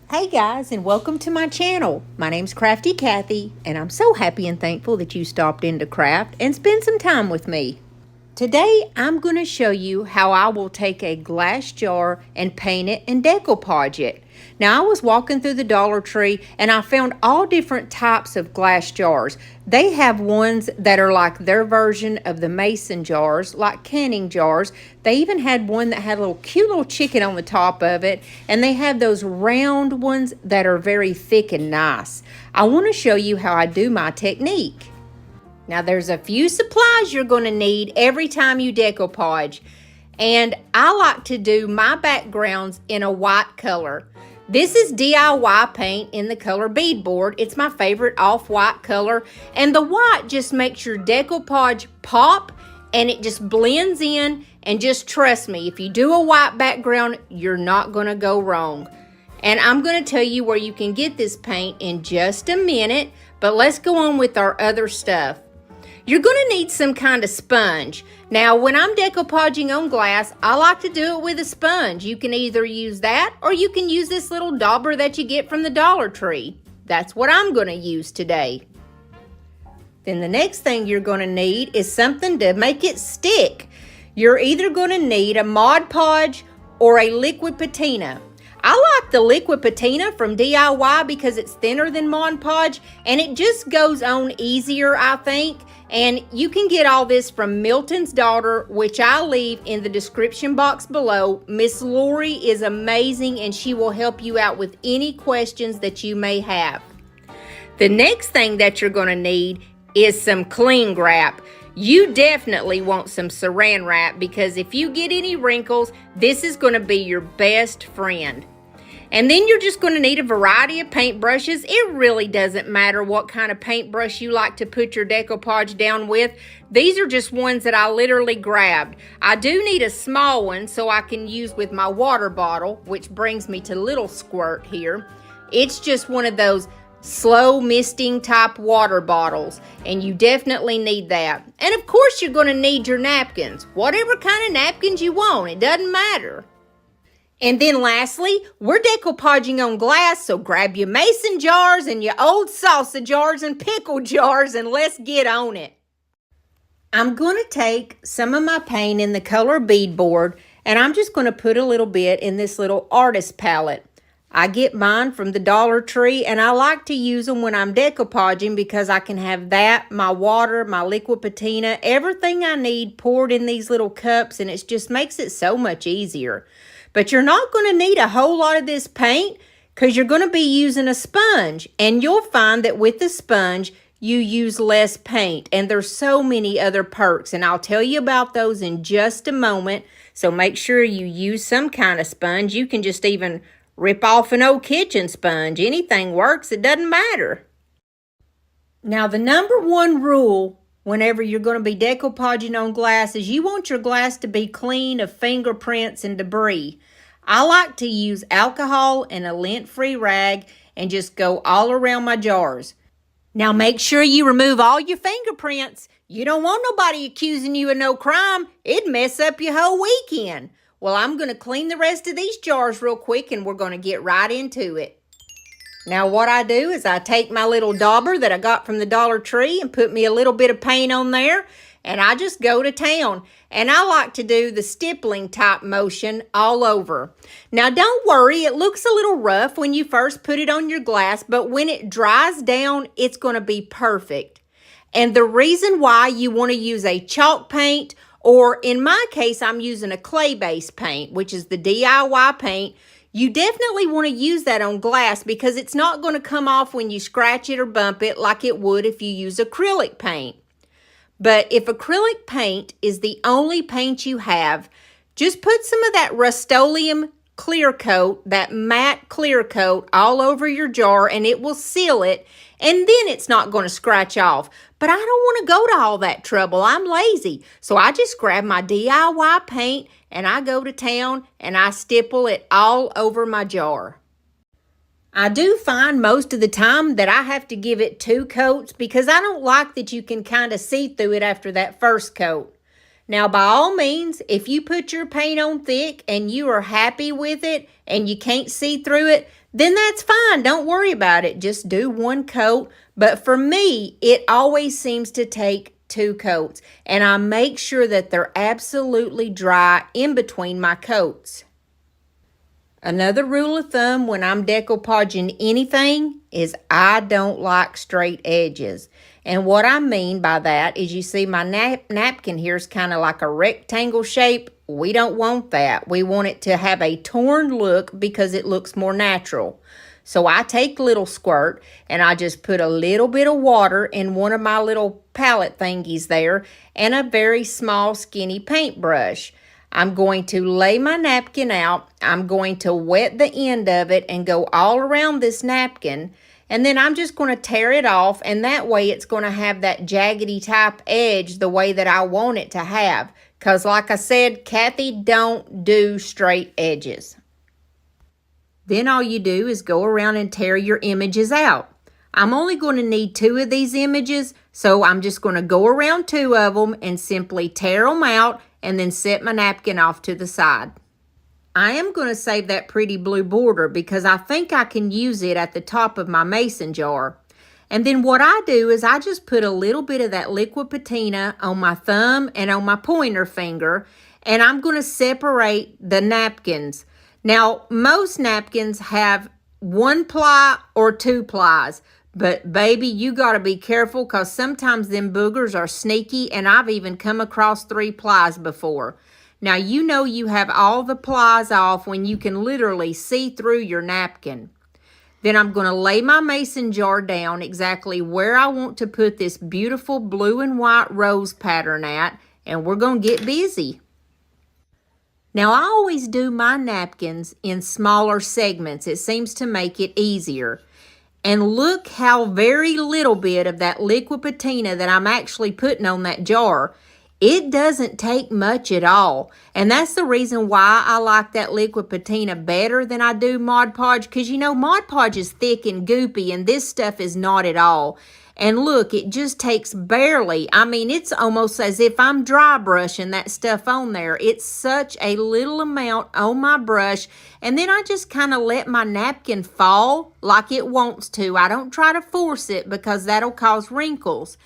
Hey guys, and welcome to my channel. My name's Crafty Kathy, and I'm so happy and thankful that you stopped in to craft and spend some time with me. Today, I'm going to show you how I will take a glass jar and paint it and decoupage it. Now, I was walking through the Dollar Tree and I found all different types of glass jars. They have ones that are like their version of the mason jars, like canning jars. They even had one that had a little cute little chicken on the top of it, and they have those round ones that are very thick and nice. I want to show you how I do my technique. Now there's a few supplies you're going to need every time you decoupage, and I like to do my backgrounds in a white color. This is DIY paint in the color beadboard. It's my favorite off-white color, and the white just makes your decoupage pop and it just blends in, and just trust me, if you do a white background, you're not going to go wrong. And I'm going to tell you where you can get this paint in just a minute, but let's go on with our other stuff. You're going to need some kind of sponge. Now, when I'm decoupaging on glass, I like to do it with a sponge. You can either use that or you can use this little dauber that you get from the Dollar Tree. That's what I'm going to use today. Then the next thing you're going to need is something to make it stick. You're either going to need a Mod Podge or a liquid patina. I like the liquid patina from DIY because it's thinner than Mod Podge and it just goes on easier, I think. And you can get all this from Milton's Daughter, which I'll leave in the description box below. Miss Lori is amazing and she will help you out with any questions that you may have. The next thing that you're going to need is some cling wrap. You definitely want some saran wrap because if you get any wrinkles, this is going to be your best friend. And then you're just going to need a variety of paintbrushes. It really doesn't matter what kind of paintbrush you like to put your decoupage down with. These are just ones that I literally grabbed. I do need a small one so I can use with my water bottle, which brings me to Little Squirt here. It's just one of those slow misting type water bottles, and you definitely need that. And of course you're going to need your napkins. Whatever kind of napkins you want, it doesn't matter. And then lastly, we're decoupaging on glass, so grab your mason jars and your old salsa jars and pickle jars and let's get on it. I'm going to take some of my paint in the color beadboard and I'm just going to put a little bit in this little artist palette. I get mine from the Dollar Tree and I like to use them when I'm decoupaging because I can have that, my water, my liquid patina, everything I need poured in these little cups, and it just makes it so much easier. But you're not going to need a whole lot of this paint because you're going to be using a sponge. And you'll find that with the sponge, you use less paint. And there's so many other perks. And I'll tell you about those in just a moment. So make sure you use some kind of sponge. You can just even rip off an old kitchen sponge. Anything works. It doesn't matter. Now, the number one rule whenever you're going to be decoupaging on glass is you want your glass to be clean of fingerprints and debris. I like to use alcohol and a lint-free rag and just go all around my jars. Now make sure you remove all your fingerprints. You don't want nobody accusing you of no crime. It'd mess up your whole weekend. Well, I'm going to clean the rest of these jars real quick and we're going to get right into it. Now what I do is I take my little dauber that I got from the Dollar Tree and put me a little bit of paint on there, and I just go to town. And I like to do the stippling type motion all over. Now don't worry, it looks a little rough when you first put it on your glass, but when it dries down, it's going to be perfect. And the reason why you want to use a chalk paint, or in my case, I'm using a clay-based paint, which is the DIY paint. You definitely want to use that on glass because it's not going to come off when you scratch it or bump it like it would if you use acrylic paint. But if acrylic paint is the only paint you have, just put some of that Rust-Oleum clear coat, that matte clear coat all over your jar and it will seal it, and then it's not going to scratch off. But I don't want to go to all that trouble. I'm lazy. So I just grab my DIY paint and I go to town and I stipple it all over my jar. I do find most of the time that I have to give it 2 coats because I don't like that you can kind of see through it after that first coat. Now, by all means, if you put your paint on thick and you are happy with it and you can't see through it, then that's fine. Don't worry about it. Just do one coat. But for me, it always seems to take 2 coats. And I make sure that they're absolutely dry in between my coats. Another rule of thumb when I'm decoupaging anything is I don't like straight edges. And what I mean by that is, you see my napkin here is kind of like a rectangle shape. We don't want that. We want it to have a torn look because it looks more natural. So I take little squirt and I just put a little bit of water in one of my little palette thingies there and a very small skinny paintbrush. I'm going to lay my napkin out. I'm going to wet the end of it and go all around this napkin. And then I'm just going to tear it off, and that way it's going to have that jaggedy type edge the way that I want it to have. Because like I said, Kathy don't do straight edges. Then all you do is go around and tear your images out. I'm only going to need 2 of these images, so I'm just going to go around 2 of them and simply tear them out and then set my napkin off to the side. I am going to save that pretty blue border because I think I can use it at the top of my mason jar. And then what I do is I just put a little bit of that liquid patina on my thumb and on my pointer finger, and I'm going to separate the napkins. Now, most napkins have 1 ply or 2 plies, but baby, you got to be careful because sometimes them boogers are sneaky, and I've even come across 3 plies before. Now, you know you have all the plies off when you can literally see through your napkin. Then I'm going to lay my mason jar down exactly where I want to put this beautiful blue and white rose pattern at, and we're going to get busy. Now, I always do my napkins in smaller segments. It seems to make it easier. And look how very little bit of that liquid patina that I'm actually putting on that jar. It doesn't take much at all. And that's the reason why I like that liquid patina better than I do Mod Podge. Because, you know, Mod Podge is thick and goopy, and this stuff is not at all. And look, it just takes barely. I mean, it's almost as if I'm dry brushing that stuff on there. It's such a little amount on my brush. And then I just kind of let my napkin fall like it wants to. I don't try to force it because that'll cause wrinkles.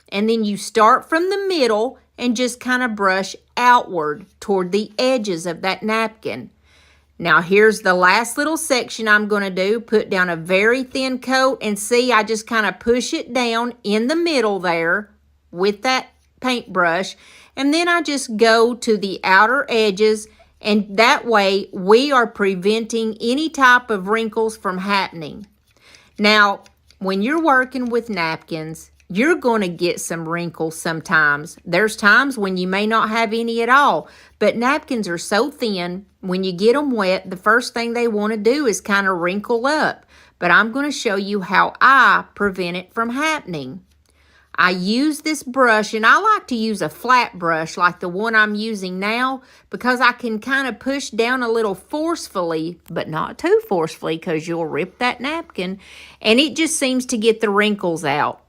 And then you start from the middle and just kind of brush outward toward the edges of that napkin. Now, here's the last little section I'm going to do. Put down a very thin coat, and see, I just kind of push it down in the middle there with that paintbrush. And then I just go to the outer edges, and that way we are preventing any type of wrinkles from happening. Now, when you're working with napkins, you're going to get some wrinkles sometimes. There's times when you may not have any at all, but napkins are so thin, when you get them wet, the first thing they want to do is kind of wrinkle up. But I'm going to show you how I prevent it from happening. I use this brush, and I like to use a flat brush like the one I'm using now because I can kind of push down a little forcefully, but not too forcefully because you'll rip that napkin, and it just seems to get the wrinkles out.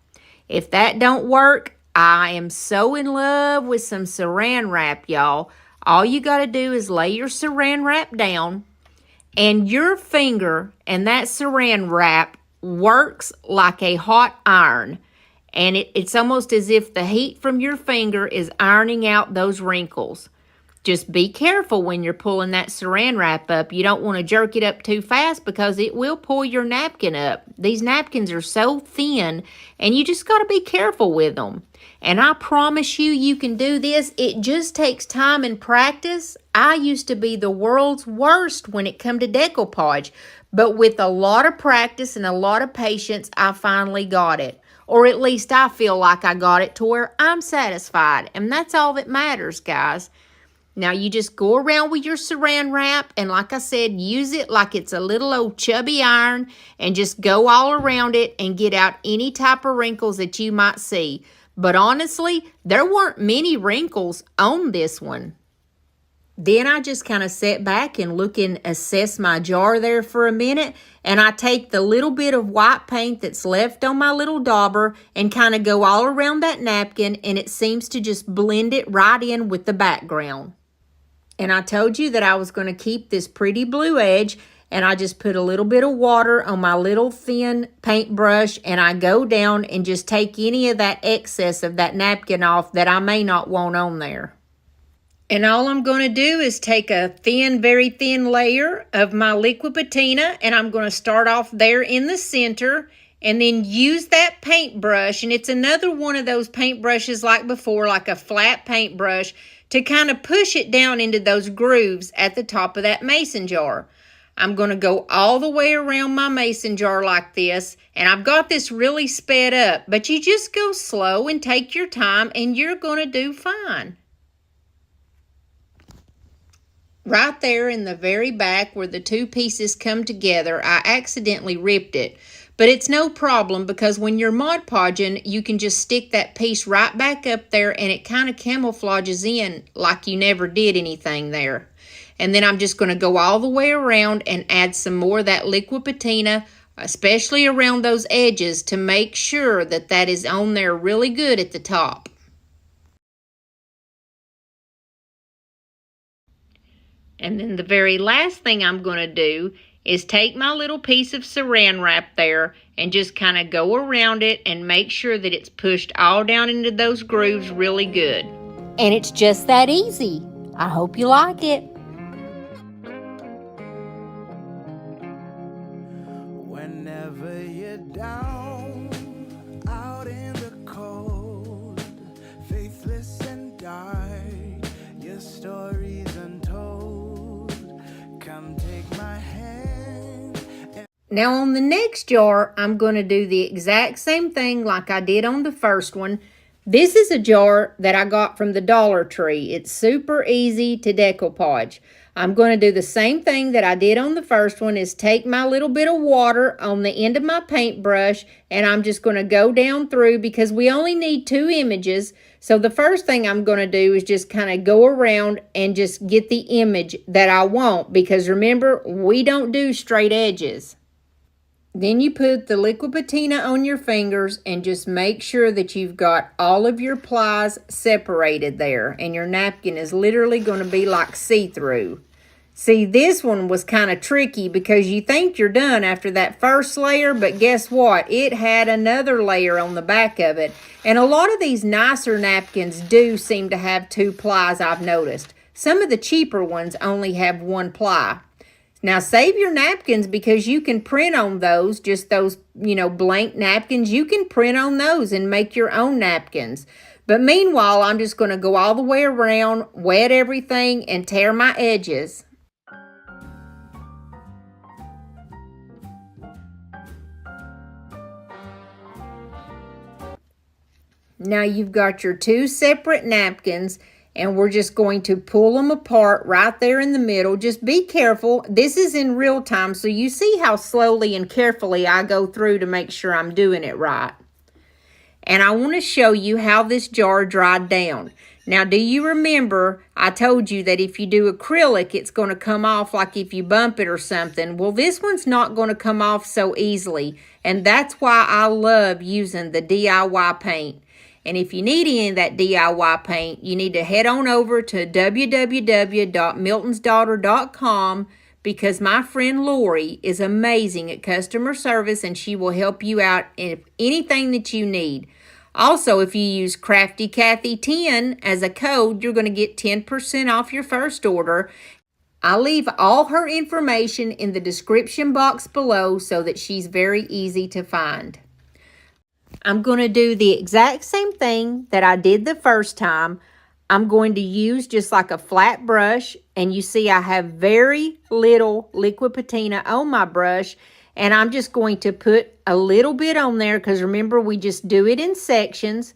If that don't work, I am so in love with some saran wrap, y'all. All you got to do is lay your saran wrap down, and your finger and that saran wrap works like a hot iron. And it's almost as if the heat from your finger is ironing out those wrinkles. Just be careful when you're pulling that saran wrap up. You don't want to jerk it up too fast because it will pull your napkin up. These napkins are so thin, and you just got to be careful with them. And I promise you, you can do this. It just takes time and practice. I used to be the world's worst when it come to decoupage, but with a lot of practice and a lot of patience, I finally got it. Or at least I feel like I got it to where I'm satisfied. And that's all that matters, guys. Now, you just go around with your saran wrap, and like I said, use it like it's a little old chubby iron, and just go all around it and get out any type of wrinkles that you might see. But honestly, there weren't many wrinkles on this one. Then I just kind of sit back and look and assess my jar there for a minute, and I take the little bit of white paint that's left on my little dauber and kind of go all around that napkin, and it seems to just blend it right in with the background. And I told you that I was going to keep this pretty blue edge, and I just put a little bit of water on my little thin paintbrush, and I go down and just take any of that excess of that napkin off that I may not want on there. And all I'm going to do is take a thin, very thin layer of my liquid patina, and I'm going to start off there in the center, and then use that paintbrush, and it's another one of those paintbrushes like before, like a flat paintbrush, to kind of push it down into those grooves at the top of that mason jar. I'm going to go all the way around my mason jar like this, and I've got this really sped up, but you just go slow and take your time, and you're going to do fine. Right there in the very back where the two pieces come together, I accidentally ripped it. But it's no problem, because when you're Mod Podging, you can just stick that piece right back up there and it kind of camouflages in like you never did anything there. And then I'm just going to go all the way around and add some more of that liquid patina, especially around those edges, to make sure that that is on there really good at the top. And then the very last thing I'm going to do is take my little piece of saran wrap there and just kind of go around it and make sure that it's pushed all down into those grooves really good. And it's just that easy. I hope you like it. Whenever you're down, out in the cold, faithless and dark, your story's untold. Come take my hand. Now on the next jar, I'm going to do the exact same thing like I did on the first one. This is a jar that I got from the Dollar Tree. It's super easy to decoupage. I'm going to do the same thing that I did on the first one, is take my little bit of water on the end of my paintbrush, and I'm just going to go down through, because we only need 2 images. So the first thing I'm going to do is just kind of go around and just get the image that I want, because remember, we don't do straight edges. Then you put the liquid patina on your fingers and just make sure that you've got all of your plies separated there, and your napkin is literally going to be like see-through. See, this one was kind of tricky because you think you're done after that first layer, but guess what? It had another layer on the back of it. And a lot of these nicer napkins do seem to have 2 plies, I've noticed. Some of the cheaper ones only have 1 ply. Now, save your napkins, because you can print on those, just those, blank napkins. You can print on those and make your own napkins. But meanwhile, I'm just going to go all the way around, wet everything, and tear my edges. Now you've got your 2 separate napkins, and we're just going to pull them apart right there in the middle. Just be careful. This is in real time, so you see how slowly and carefully I go through to make sure I'm doing it right. And I want to show you how this jar dried down. Now, do you remember I told you that if you do acrylic, it's going to come off like if you bump it or something? Well, this one's not going to come off so easily, and that's why I love using the DIY paint. And if you need any of that DIY paint, you need to head on over to www.miltonsdaughter.com, because my friend Lori is amazing at customer service, and she will help you out in anything that you need. Also, if you use CraftyCathy10 as a code, you're going to get 10% off your first order. I'll leave all her information in the description box below so that she's very easy to find. I'm going to do the exact same thing that I did the first time. I'm going to use just like a flat brush, and you see I have very little liquid patina on my brush, and I'm just going to put a little bit on there, because remember, we just do it in sections.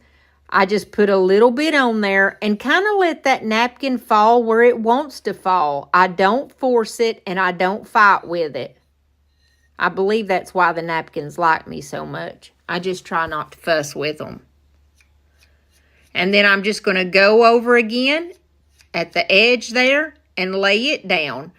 I just put a little bit on there and kind of let that napkin fall where it wants to fall. I don't force it, and I don't fight with it. I believe that's why the napkins like me so much. I just try not to fuss with them. And then I'm just going to go over again at the edge there and lay it down.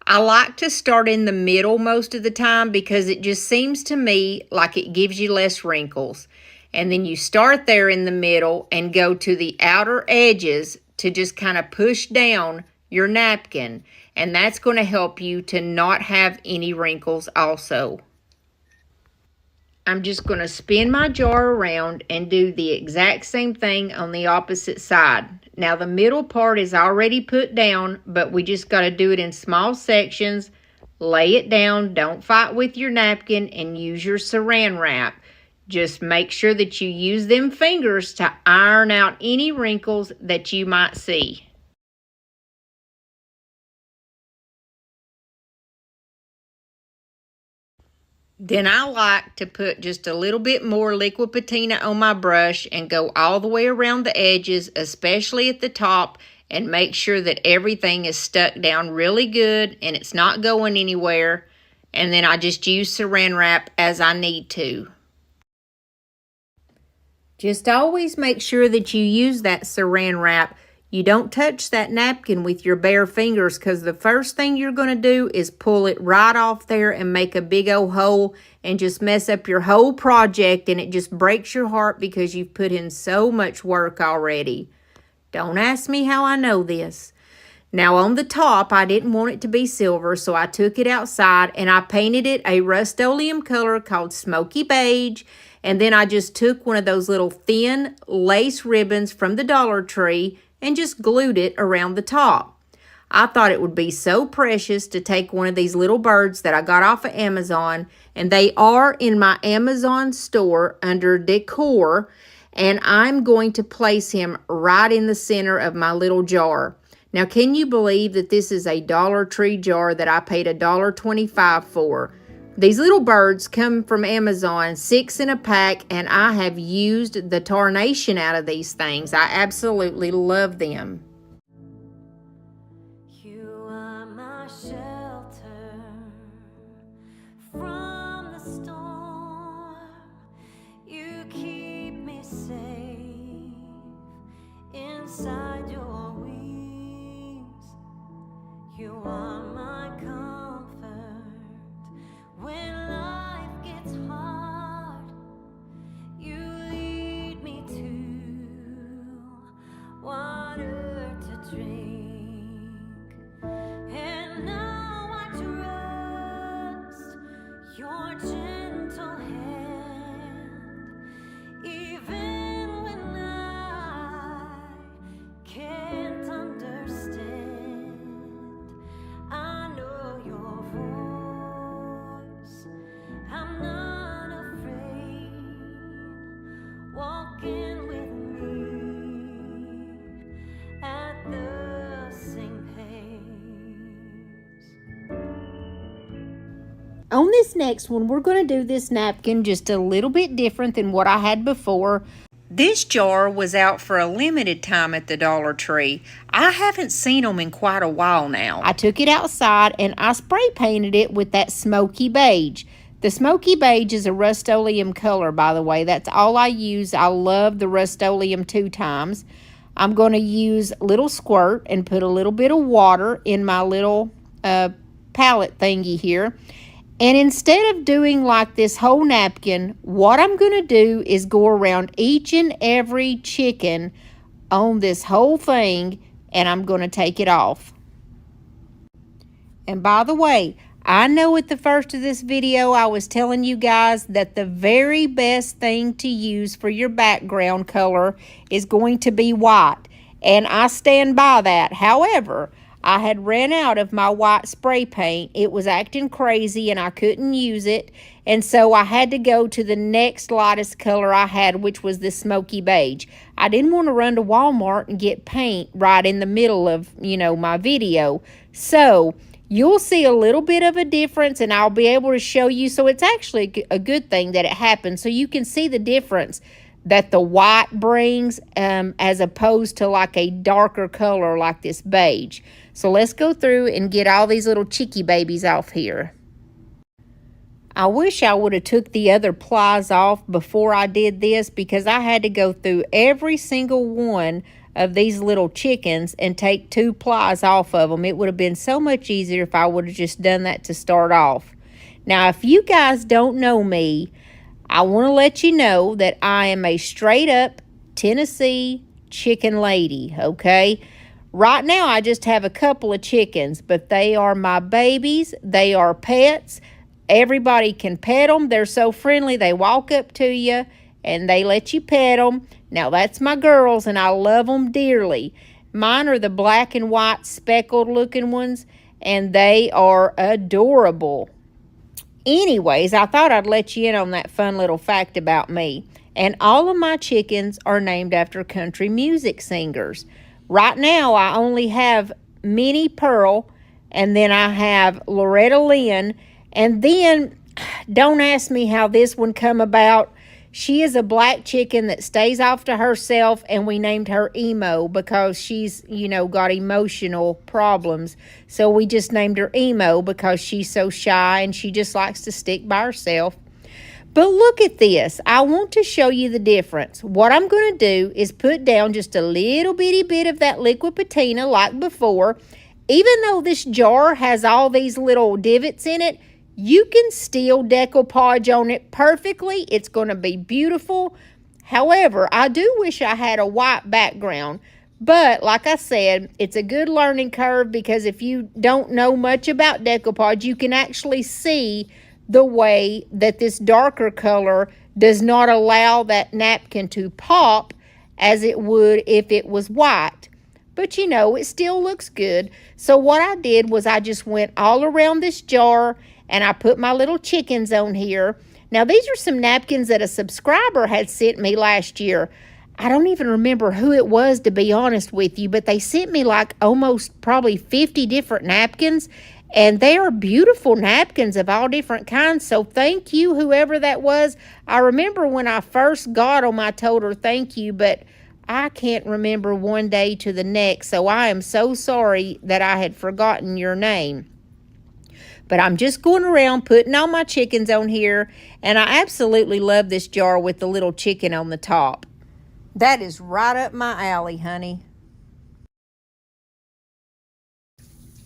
I like to start in the middle most of the time, because it just seems to me like it gives you less wrinkles. And then you start there in the middle and go to the outer edges to just kind of push down your napkin. and that's going to help you to not have any wrinkles also. I'm just going to spin my jar around and do the exact same thing on the opposite side. Now the middle part is already put down, but we just got to do it in small sections. Lay it down, don't fight with your napkin, and use your saran wrap. Just make sure that you use them fingers to iron out any wrinkles that you might see. Then I like to put just a little bit more liquid patina on my brush and go all the way around the edges, especially at the top, and make sure that everything is stuck down really good and it's not going anywhere. And then I just use saran wrap as I need to. Just always make sure that you use that saran wrap. You don't touch that napkin with your bare fingers, because the first thing you're going to do is pull it right off there and make a big old hole and just mess up your whole project, and it just breaks your heart because you've put in so much work already. Don't ask me how I know this. Now on the top, I didn't want it to be silver, so I took it outside and I painted it a Rust-Oleum color called Smoky Beige. And then I just took one of those little thin lace ribbons from the Dollar Tree and just glued it around the top. I thought it would be so precious to take one of these little birds that I got off of Amazon, and they are in my Amazon store under decor, and I'm going to place him right in the center of my little jar. Now, can you believe that this is a Dollar Tree jar that I paid $1.25 for? These little birds come from Amazon, 6 in a pack, and I have used the tarnation out of these things. I absolutely love them. You are my shelter from the storm. You keep me safe inside your wings. You are my comfort when life gets hard. You lead me to water to drink, and now I trust your gentle hand, even when I can't understand. I know your voice, I'm not afraid, walking with me at the same pace. On this next one, we're going to do this napkin just a little bit different than what I had before. This jar was out for a limited time at the Dollar Tree. I haven't seen them in quite a while now. I took it outside and I spray painted it with that Smoky Beige. The Smoky Beige is a Rust-Oleum color, by the way. That's all I use. I love the Rust-Oleum 2 times. I'm going to use a little squirt and put a little bit of water in my little palette thingy here. And instead of doing like this whole napkin, what I'm going to do is go around each and every chicken on this whole thing, and I'm going to take it off. And by the way, I know at the first of this video I was telling you guys that the very best thing to use for your background color is going to be white. And I stand by that. However, I had ran out of my white spray paint. It was acting crazy and I couldn't use it. And so I had to go to the next lightest color I had, which was the Smoky Beige. I didn't want to run to Walmart and get paint right in the middle of, my video. So you'll see a little bit of a difference and I'll be able to show you. So it's actually a good thing that it happened. So you can see the difference that the white brings as opposed to like a darker color like this beige. So let's go through and get all these little chickie babies off here. I wish I would have took the other plies off before I did this, because I had to go through every single one of these little chickens and take 2 plies off of them. It would have been so much easier if I would have just done that to start off. Now, if you guys don't know me, I want to let you know that I am a straight up Tennessee chicken lady, okay? Right now, I just have a couple of chickens, but they are my babies. They are pets. Everybody can pet them. They're so friendly. They walk up to you and they let you pet them. Now, that's my girls, and I love them dearly. Mine are the black and white speckled looking ones, and they are adorable. Anyways, I thought I'd let you in on that fun little fact about me. And all of my chickens are named after country music singers. Right now, I only have Minnie Pearl, and then I have Loretta Lynn, and then don't ask me how this one come about. She is a black chicken that stays off to herself, and we named her Emo because she's, got emotional problems. So we just named her Emo because she's so shy and she just likes to stick by herself. But look at this. I want to show you the difference. What I'm going to do is put down just a little bitty bit of that liquid patina like before. Even though this jar has all these little divots in it, you can still decoupage on it perfectly. It's going to be beautiful. However, I do wish I had a white background. But like I said, it's a good learning curve because if you don't know much about decoupage, you can actually see the way that this darker color does not allow that napkin to pop as it would if it was white. But it still looks good. So what I did was I just went all around this jar and I put my little chickens on here. Now these are some napkins that a subscriber had sent me last year. I don't even remember who it was, to be honest with you, but they sent me like almost probably 50 different napkins. And they are beautiful napkins of all different kinds. So thank you, whoever that was. I remember when I first got them, I told her thank you, but I can't remember one day to the next. So I am so sorry that I had forgotten your name. But I'm just going around putting all my chickens on here. And I absolutely love this jar with the little chicken on the top. That is right up my alley, honey.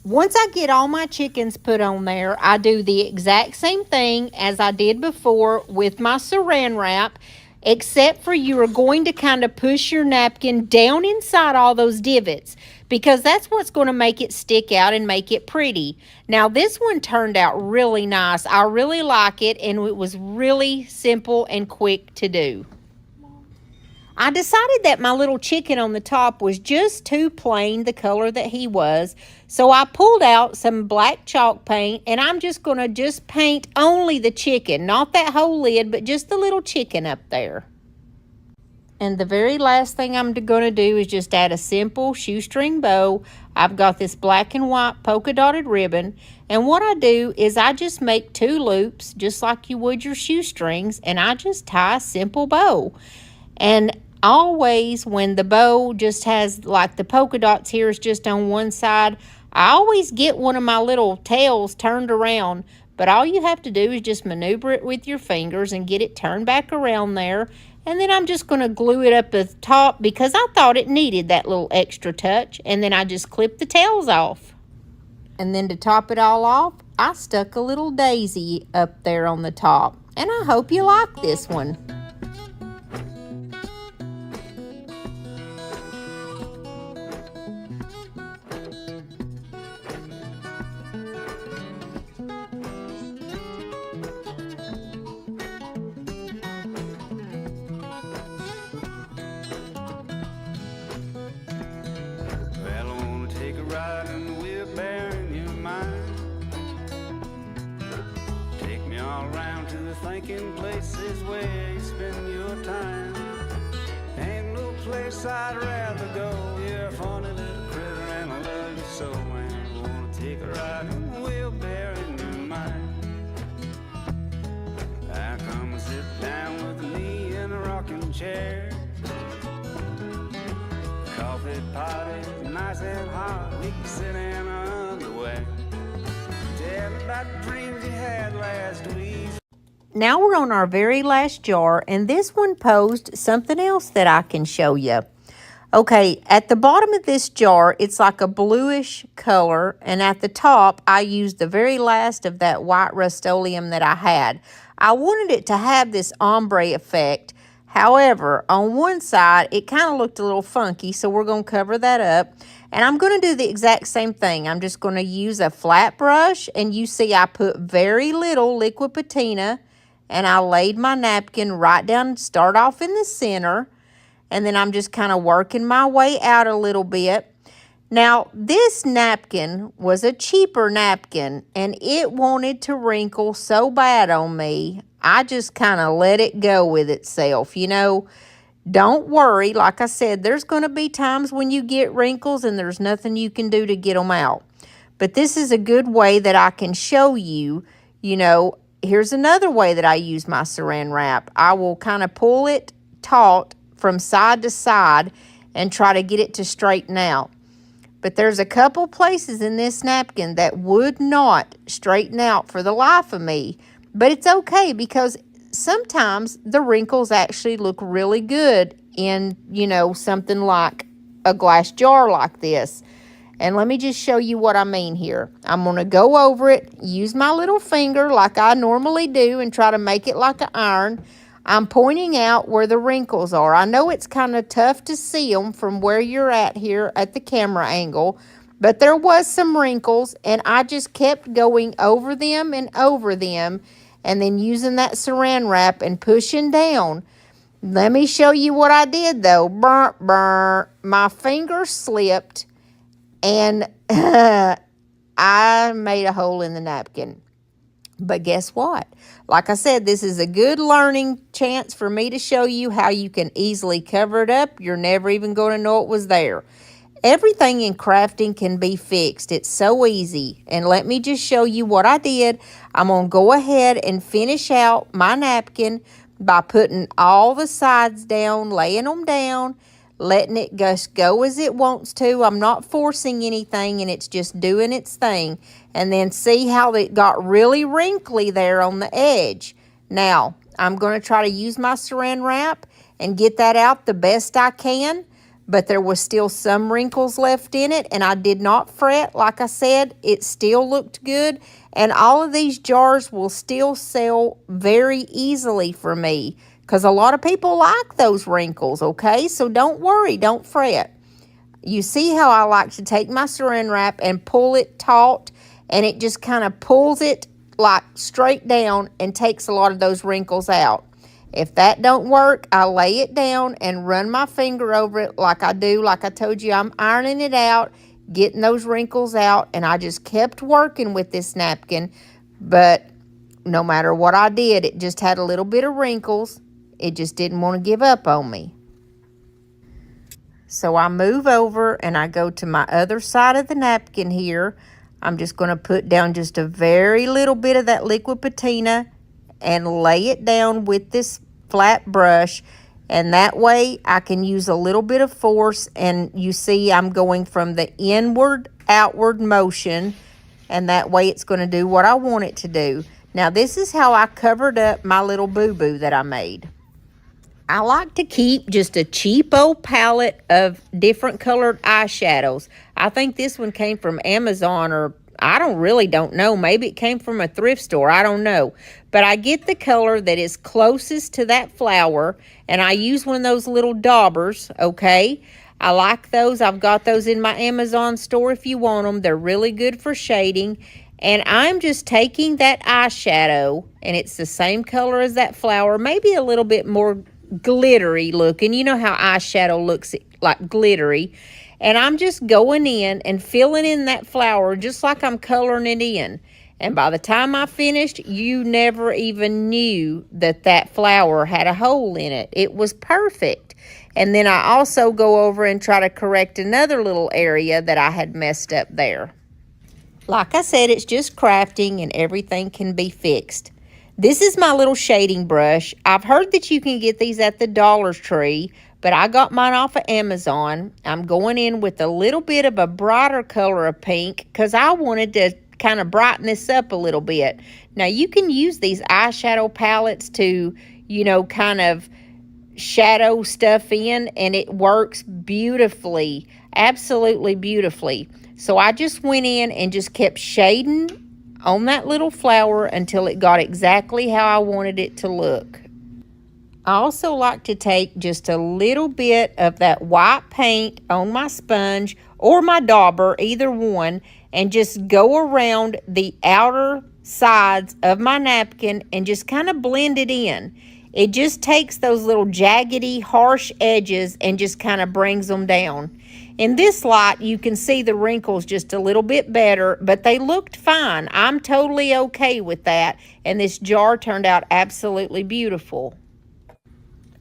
Once I get all my chickens put on there, I do the exact same thing as I did before with my saran wrap, except for you are going to kind of push your napkin down inside all those divots because that's what's going to make it stick out and make it pretty. Now, this one turned out really nice. I really like it, and it was really simple and quick to do. I decided that my little chicken on the top was just too plain, the color that he was. So I pulled out some black chalk paint, and I'm just going to just paint only the chicken. Not that whole lid, but just the little chicken up there. And the very last thing I'm going to do is just add a simple shoestring bow. I've got this black and white polka dotted ribbon. And what I do is I just make 2 loops, just like you would your shoestrings, and I just tie a simple bow. And always when the bow just has like the polka dots here is just on one side, I always get one of my little tails turned around. But all you have to do is just maneuver it with your fingers and get it turned back around there. And then I'm just going to glue it up at the top because I thought it needed that little extra touch. And then I just clip the tails off. And then to top it all off, I stuck a little daisy up there on the top. And I hope you like this one. Thinking places where you spend your time. Ain't no place I'd rather go. You're a funny little critter and I love you so, man. I wanna take a ride and we'll bear in your mind. I come and sit down with me in a rocking chair. Coffee pot is nice and hot. We can sit in our underwear. Tell me about the dreams you had last week. Now we're on our very last jar, and this one posed something else that I can show you. Okay, at the bottom of this jar, it's like a bluish color, and at the top, I used the very last of that white Rust-Oleum that I had. I wanted it to have this ombre effect. However, on one side, it kind of looked a little funky, so we're going to cover that up. And I'm going to do the exact same thing. I'm just going to use a flat brush, and you see I put very little liquid patina, and I laid my napkin right down, start off in the center, and then I'm just kind of working my way out a little bit. Now, this napkin was a cheaper napkin, and it wanted to wrinkle so bad on me, I just kind of let it go with itself. You know, don't worry. Like I said, there's going to be times when you get wrinkles, and there's nothing you can do to get them out. But this is a good way that I can show you, you know, here's another way that I use my saran wrap. I will kind of pull it taut from side to side and try to get it to straighten out. But there's a couple places in this napkin that would not straighten out for the life of me. But it's okay, because sometimes the wrinkles actually look really good in, you know, something like a glass jar like this. And let me just show you what I mean here. I'm going to go over it, use my little finger like I normally do, and try to make it like an iron. I'm pointing out where the wrinkles are. I know it's kind of tough to see them from where you're at here at the camera angle, but there was some wrinkles, and I just kept going over them, and then using that saran wrap and pushing down. Let me show you what I did, though. My finger slipped, and I made a hole in the napkin. But guess what? Like I said, this is a good learning chance for me to show you how you can easily cover it up. You're never even going to know it was there. Everything in crafting can be fixed. It's so easy. And let me just show you what I did. I'm going to go ahead and finish out my napkin by putting all the sides down, laying them down, letting it just go as it wants to. I'm not forcing anything, and it's just doing its thing. And then see how it got really wrinkly there on the edge. Now, I'm going to try to use my saran wrap and get that out the best I can. But there was still some wrinkles left in it, and I did not fret. Like I said, it still looked good. And all of these jars will still sell very easily for me, because a lot of people like those wrinkles, okay? So don't worry, don't fret. You see how I like to take my saran wrap and pull it taut, and it just kind of pulls it like straight down and takes a lot of those wrinkles out. If that don't work, I lay it down and run my finger over it like I do. Like I told you, I'm ironing it out, getting those wrinkles out, and I just kept working with this napkin. But no matter what I did, it just had a little bit of wrinkles. It just didn't want to give up on me. So I move over and I go to my other side of the napkin here. I'm just going to put down just a very little bit of that liquid patina and lay it down with this flat brush. And that way I can use a little bit of force. And you see I'm going from the inward, outward motion. And that way it's going to do what I want it to do. Now this is how I covered up my little boo-boo that I made. I like to keep just a cheap old palette of different colored eyeshadows. I think this one came from Amazon, or I don't know. Maybe it came from a thrift store. I don't know. But I get the color that is closest to that flower, and I use one of those little daubers, okay? I like those. I've got those in my Amazon store if you want them. They're really good for shading. And I'm just taking that eyeshadow, and it's the same color as that flower, maybe a little bit more glittery looking. You know how eyeshadow looks like glittery. And I'm just going in and filling in that flower just like I'm coloring it in. And by the time I finished, you never even knew that that flower had a hole in it. It was perfect. And then I also go over and try to correct another little area that I had messed up there. Like I said, it's just crafting, and everything can be fixed. This is my little shading brush. I've heard that you can get these at the Dollar Tree, but I got mine off of Amazon. I'm going in with a little bit of a brighter color of pink because I wanted to kind of brighten this up a little bit. Now, you can use these eyeshadow palettes to, you know, kind of shadow stuff in, and it works beautifully, absolutely beautifully. So I just went in and just kept shading on that little flower until it got exactly how I wanted it to look. I also like to take just a little bit of that white paint on my sponge or my dauber, either one, and just go around the outer sides of my napkin and just kind of blend it in. It just takes those little jaggedy, harsh edges and just kind of brings them down. In this light, you can see the wrinkles just a little bit better, but they looked fine. I'm totally okay with that, and this jar turned out absolutely beautiful.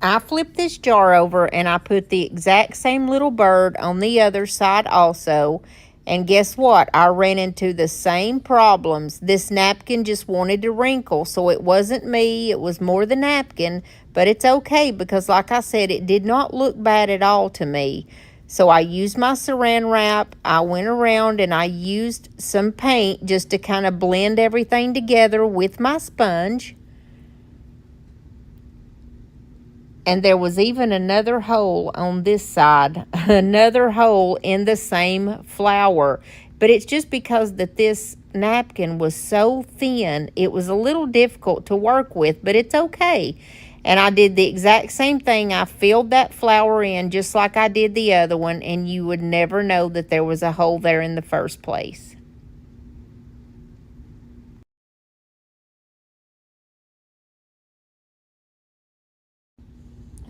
I flipped this jar over and I put the exact same little bird on the other side also. And guess what? I ran into the same problems. This napkin just wanted to wrinkle, so it wasn't me. It was more the napkin, but it's okay because like I said, it did not look bad at all to me. So I used my saran wrap. I went around and I used some paint just to kind of blend everything together with my sponge. And there was even another hole on this side, another hole in the same flower. But it's just because that this napkin was so thin, it was a little difficult to work with, but it's okay. And I did the exact same thing. I filled that flower in just like I did the other one, and you would never know that there was a hole there in the first place.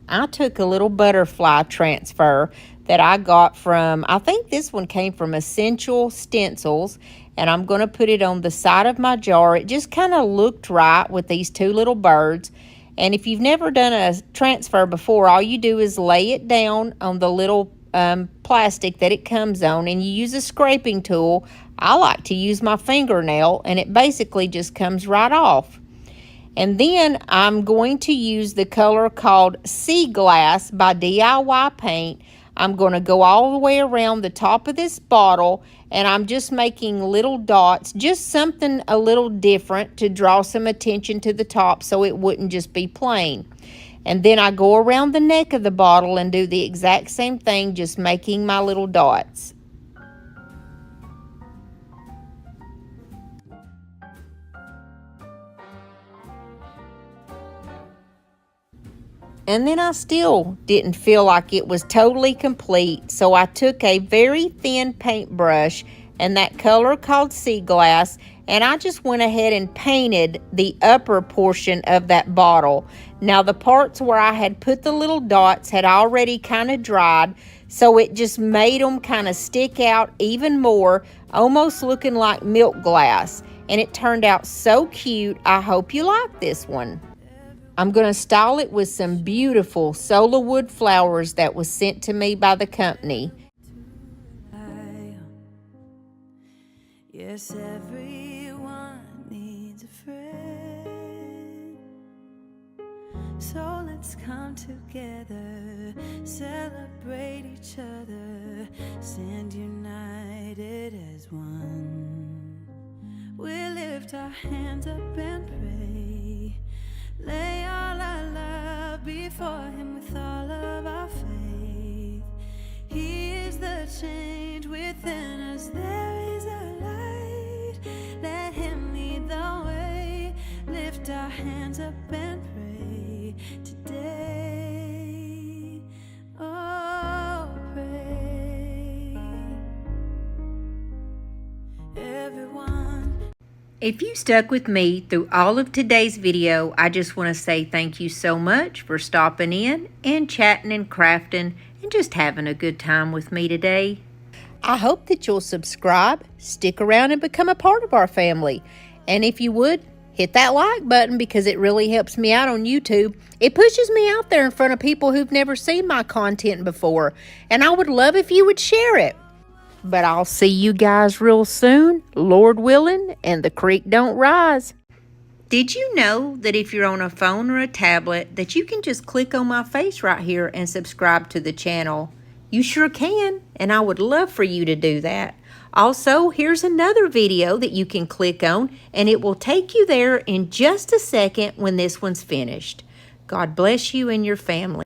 I took a little butterfly transfer that I got from, I think this one came from Essential Stencils, and I'm going to put it on the side of my jar. It just kind of looked right with these two little birds. And if you've never done a transfer before, all you do is lay it down on the little plastic that it comes on, and you use a scraping tool. I like to use my fingernail, and it basically just comes right off. And then I'm going to use the color called Sea Glass by DIY Paint. I'm going to go all the way around the top of this bottle, and I'm just making little dots, just something a little different to draw some attention to the top so it wouldn't just be plain. And then I go around the neck of the bottle and do the exact same thing, just making my little dots. And then I still didn't feel like it was totally complete, so I took a very thin paintbrush and that color called Sea Glass, and I just went ahead and painted the upper portion of that bottle. Now the parts where I had put the little dots had already kind of dried, so it just made them kind of stick out even more, almost looking like milk glass. And it turned out so cute. I hope you like this one. I'm going to style it with some beautiful solar wood flowers that was sent to me by the company. Yes, everyone needs a friend. So let's come together, celebrate each other, stand united as one. We'll lift our hands up and pray. Lay all our love before Him with all of our faith. He is the change within us. There is a light. Let Him lead the way. Lift our hands up and pray today. Oh, pray. Everyone. If you stuck with me through all of today's video, I just want to say thank you so much for stopping in and chatting and crafting and just having a good time with me today. I hope that you'll subscribe, stick around, and become a part of our family. And if you would, hit that like button because it really helps me out on YouTube. It pushes me out there in front of people who've never seen my content before. And I would love if you would share it. But I'll see you guys real soon, Lord willing, and the creek don't rise. Did you know that if you're on a phone or a tablet, that you can just click on my face right here and subscribe to the channel? You sure can, and I would love for you to do that. Also, here's another video that you can click on, and it will take you there in just a second when this one's finished. God bless you and your family.